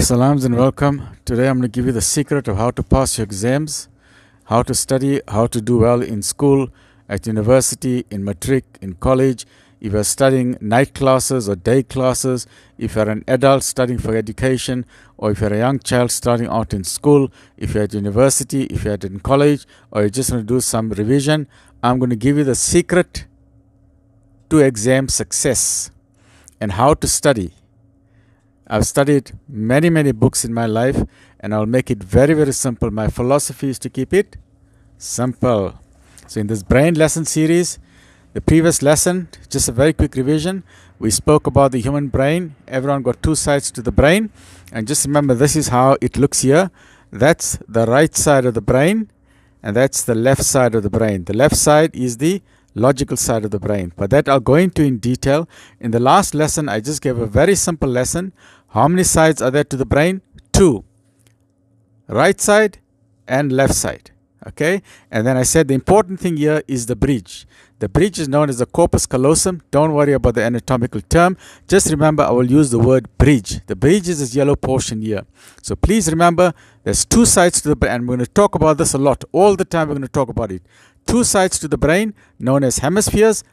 Salams and welcome. Today I'm going to give you the secret of how to pass your exams, how to study, how to do well in school, at university, in matric, in college. If you're studying night classes or day classes, if you're an adult studying for education, or if you're a young child starting out in school, if you're at university, if you're in college, or you just want to do some revision, I'm going to give you the secret to exam success and how to study. I've studied many books in my life, and I'll make it very simple. My philosophy is to keep it simple. So in this brain lesson series, the previous lesson, just a very quick revision, we spoke about the human brain. Everyone got two sides to the brain, and just remember, this is how it looks here. That's the right side of the brain, and that's the left side of the brain. The left side is the logical side of the brain, but that I'll go into in detail. In the last lesson, I just gave a very simple lesson. How many sides are there to the brain? Two. Right side and left side. Okay? And then I said the important thing here is the bridge. The bridge is known as the corpus callosum. Don't worry about the anatomical term. Just remember, I will use the word bridge. The bridge is this yellow portion here. So please remember, there's two sides to the brain, and we're going to talk about this a lot. All the time we're going to talk about it. Two sides to the brain, known as hemispheres,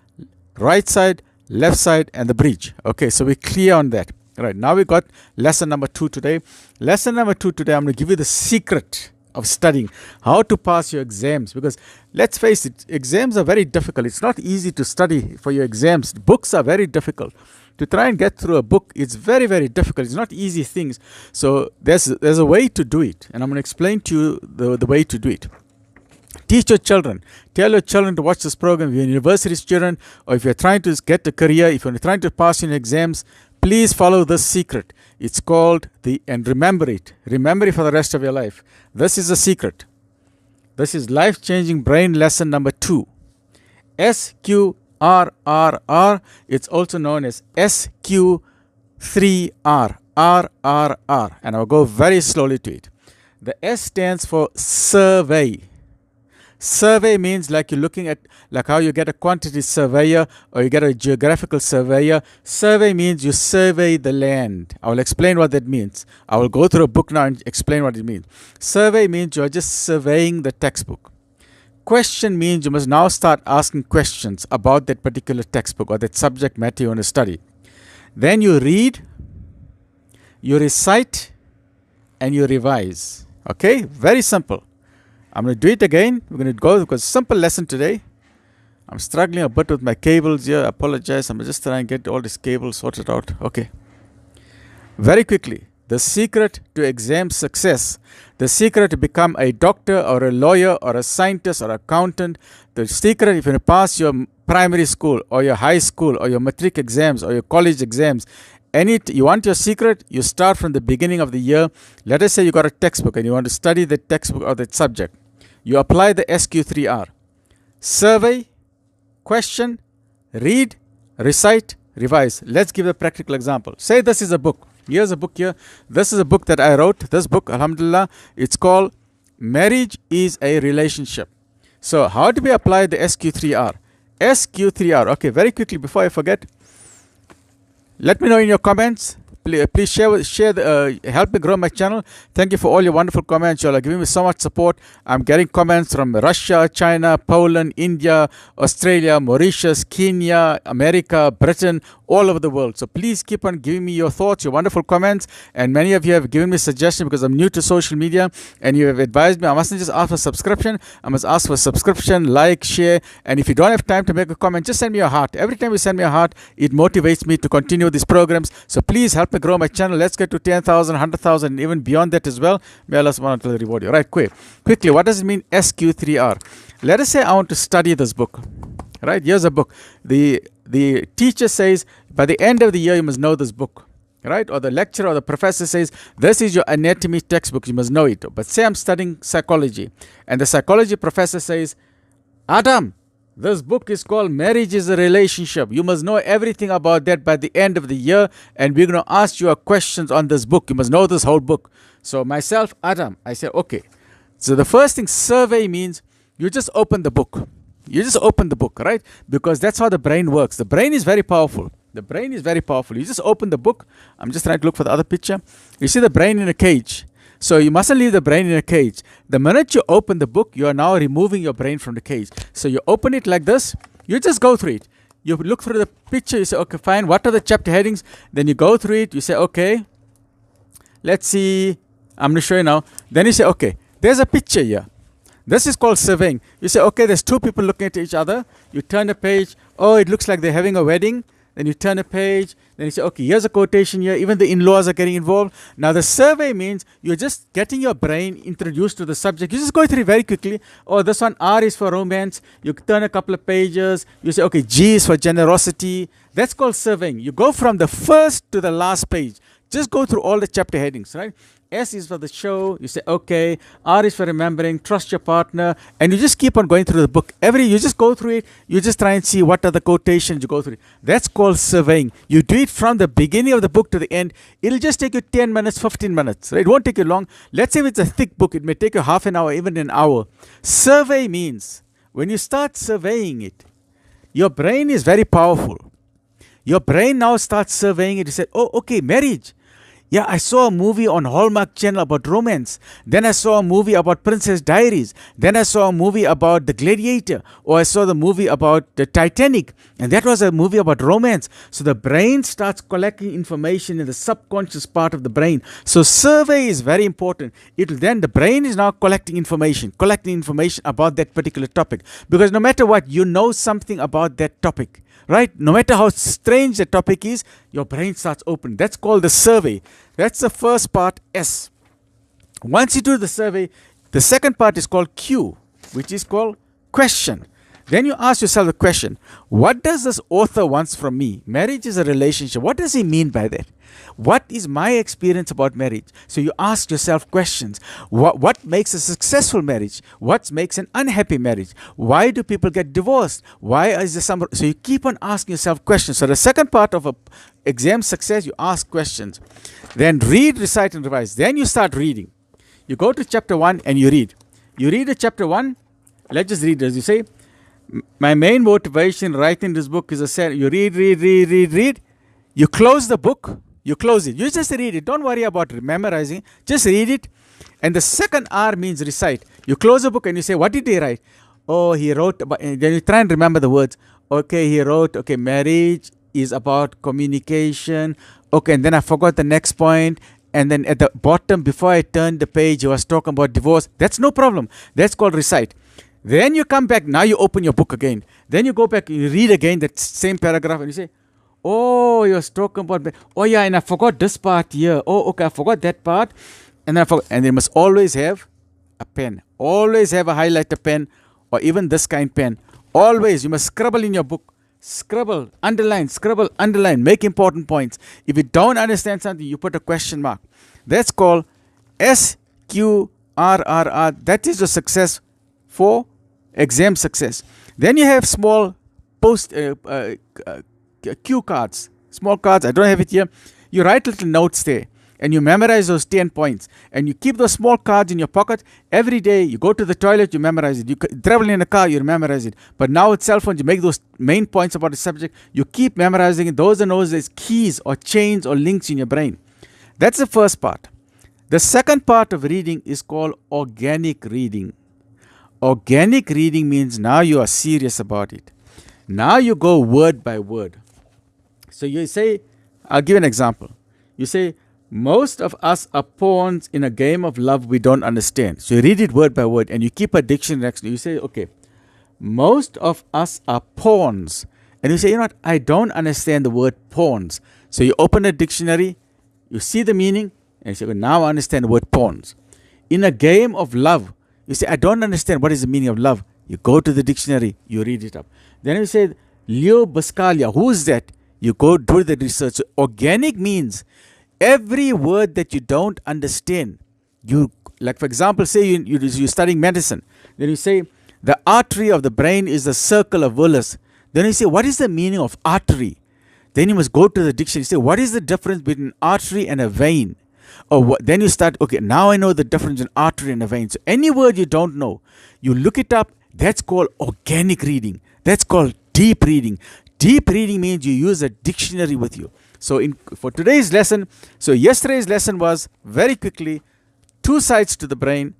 right side, left side, and the bridge. Okay, so we're clear on that. All right, now we got lesson number 2 today. Lesson number 2 today, I'm going to give you the secret of studying, how to pass your exams. Because let's face it, exams are very difficult. It's not easy to study for your exams. Books are very difficult. To try and get through a book, it's very difficult. It's not easy things. So there's a way to do it, and I'm going to explain to you the way to do it. Teach your children. Tell your children to watch this program. If you're a university student, or if you're trying to get a career, if you're trying to pass your exams, please follow this secret. It's called and remember it. Remember it for the rest of your life. This is the secret. This is life-changing brain lesson number 2. S.Q.R.R.R. It's also known as S.Q.R.R.R. R. And I'll go very slowly to it. The S stands for survey. Survey means like you're looking at, like how you get a quantity surveyor or you get a geographical surveyor. Survey means you survey the land. I will explain what that means. I will go through a book now and explain what it means. Survey means you're just surveying the textbook. Question means you must now start asking questions about that particular textbook or that subject matter you want to study. Then you read, you recite, and you revise. Okay? Very simple. I'm going to do it again. We're going to go because simple lesson today. I'm struggling a bit with my cables here. I apologize. I'm just trying to get all these cables sorted out. Okay. Very quickly. The secret to exam success. The secret to become a doctor or a lawyer or a scientist or accountant. The secret if you pass your primary school or your high school or your matric exams or your college exams. You want your secret, you start from the beginning of the year. Let us say you got a textbook and you want to study the textbook or that subject. You apply the S.Q.R.R.R. Survey, question, read, recite, revise. Let's give a practical example. Say this is a book. Here's a book here. This is a book that I wrote. This book, alhamdulillah, it's called Marriage is a Relationship. So how do we apply the S.Q.R.R.R.? S.Q.R.R.R. Okay, very quickly before I forget. Let me know in your comments. Please share help me grow my channel. Thank you for all your wonderful comments. You all are giving me so much support. I'm getting comments from Russia, China, Poland, India, Australia, Mauritius, Kenya, America, Britain, all over the world. So please keep on giving me your thoughts, your wonderful comments. And many of you have given me suggestions because I'm new to social media, and you have advised me I mustn't just ask for subscription. I must ask for subscription, like, share. And if you don't have time to make a comment, just send me a heart. Every time you send me a heart, it motivates me to continue these programs. So please help me grow my channel. Let's get to 10,000, 100,000, and even beyond that as well. May Allah subhanahu wa ta'ala reward you. Right, quickly, what does it mean S.Q.R.R.R.? Let us say I want to study this book. Right, here's a book. The teacher says, by the end of the year, you must know this book. Right, or the lecturer or the professor says, this is your anatomy textbook, you must know it. But say I'm studying psychology, and the psychology professor says, Adam, this book is called Marriage is a Relationship. You must know everything about that by the end of the year, and we're going to ask you questions on this book. You must know this whole book. So myself, Adam, I say, okay. So the first thing, survey means you just open the book. You just open the book, right? Because that's how the brain works. The brain is very powerful. The brain is very powerful. You just open the book. I'm just trying to look for the other picture. You see the brain in a cage. So you mustn't leave the brain in a cage. The minute you open the book, you are now removing your brain from the cage. So you open it like this. You just go through it. You look through the picture. You say, okay, fine. What are the chapter headings? Then you go through it. You say, okay, let's see. I'm going to show you now. Then you say, okay, there's a picture here. This is called surveying. You say, okay, there's two people looking at each other. You turn the page. Oh, it looks like they're having a wedding. Then you turn a page. Then you say, okay, here's a quotation here. Even the in-laws are getting involved. Now, the survey means you're just getting your brain introduced to the subject. You just go through it very quickly. Oh, this one, R is for romance. You turn a couple of pages. You say, okay, G is for generosity. That's called surveying. You go from the first to the last page. Just go through all the chapter headings, right? S is for the show. You say, okay. R is for remembering. Trust your partner. And you just keep on going through the book. You just go through it. You just try and see what are the quotations. You go through it. That's called surveying. You do it from the beginning of the book to the end. It'll just take you 10 minutes, 15 minutes. Right? It won't take you long. Let's say if it's a thick book, it may take you half an hour, even an hour. Survey means when you start surveying it, your brain is very powerful. Your brain now starts surveying it. You say, oh, okay, marriage. Yeah, I saw a movie on Hallmark Channel about romance. Then I saw a movie about Princess Diaries. Then I saw a movie about The Gladiator. Or I saw the movie about the Titanic. And that was a movie about romance. So the brain starts collecting information in the subconscious part of the brain. So survey is very important. Then the brain is now collecting information about that particular topic. Because no matter what, you know something about that topic. Right? No matter how strange the topic is, your brain starts open. That's called the survey. That's the first part, S. Once you do the survey, the second part is called Q, which is called question. Then you ask yourself the question, what does this author wants from me? Marriage is a relationship. What does he mean by that? What is my experience about marriage? So you ask yourself questions. What makes a successful marriage? What makes an unhappy marriage? Why do people get divorced? Why is there some... So you keep on asking yourself questions. So the second part of a exam success, you ask questions. Then read, recite, and revise. Then you start reading. You go to chapter 1 and you read. You read the chapter 1. Let's just read as you say. My main motivation writing this book is you read. You close the book. You close it. You just read it. Don't worry about memorizing. Just read it. And the second R means recite. You close the book and you say, what did he write? Oh, he wrote about, and then you try and remember the words. Okay, he wrote, okay, marriage is about communication. Okay, and then I forgot the next point. And then at the bottom, before I turned the page, he was talking about divorce. That's no problem. That's called recite. Then you come back. Now you open your book again. Then you go back, you read again that same paragraph and you say, oh, you was talking about, oh yeah, and I forgot this part here. Oh, okay, I forgot that part. And and you must always have a pen. Always have a highlighter pen or even this kind pen. Always, you must scribble in your book. Scribble, underline, make important points. If you don't understand something, you put a question mark. That's called S.Q.R.R.R. That is the success for exam success. Then you have small cue cards, small cards. I don't have it here. You write little notes there and you memorize those 10 points and you keep those small cards in your pocket. Every day you go to the toilet, you memorize it. You travel in a car, you memorize it. But now with cell phones, you make those main points about the subject. You keep memorizing it. Those are known as keys or chains or links in your brain. That's the first part. The second part of reading is called organic reading. Organic reading means now you are serious about it. Now you go word by word. So you say, I'll give an example. You say, most of us are pawns in a game of love we don't understand. So you read it word by word and you keep a dictionary next to you. You say, okay, most of us are pawns. And you say, you know what, I don't understand the word pawns. So you open a dictionary, you see the meaning, and you say, well, now I understand the word pawns. In a game of love, you say, I don't understand what is the meaning of love. You go to the dictionary, you read it up. Then you say, Leo Buscalia, who is that? You go do the research. So organic means every word that you don't understand. You, like for example, say you're studying medicine. Then you say, the artery of the brain is the circle of Willis. Then you say, what is the meaning of artery? Then you must go to the dictionary. You say, what is the difference between artery and a vein? Or then you start, okay, now I know the difference in artery and a vein. So any word you don't know, you look it up. That's called organic reading. That's called deep reading. Deep reading means you use a dictionary with you. So for today's lesson, so yesterday's lesson was very quickly, two sides to the brain,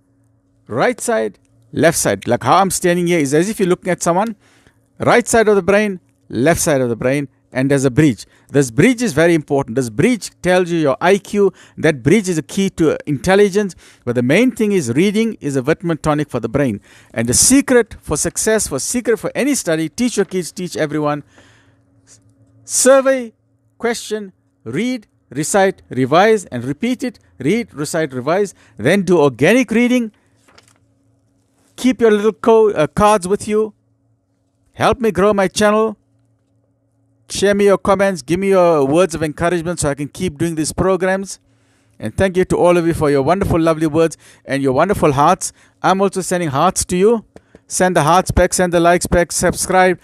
right side, left side. Like how I'm standing here is as if you're looking at someone, right side of the brain, left side of the brain, and there's a bridge. This bridge is very important. This bridge tells you your IQ. That bridge is a key to intelligence. But the main thing is reading is a vitamin tonic for the brain. And the secret for success, secret for any study, teach your kids, teach everyone. Survey, question, read, recite, revise, and repeat it. Read, recite, revise. Then do organic reading. Keep your little cards with you. Help me grow my channel. Share me your comments. Give me your words of encouragement so I can keep doing these programs. And thank you to all of you for your wonderful, lovely words and your wonderful hearts. I'm also sending hearts to you. Send the hearts back, send the likes back, subscribe.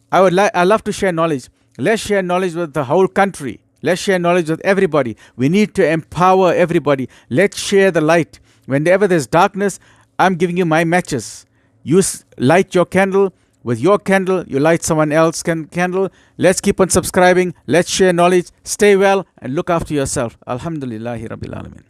I love to share knowledge. Let's share knowledge with the whole country. Let's share knowledge with everybody. We need to empower everybody. Let's share the light. Whenever there's darkness, I'm giving you my matches. You light your candle. With your candle, you light someone else's candle. Let's keep on subscribing. Let's share knowledge. Stay well and look after yourself. Alhamdulillahi Rabbil Alamin.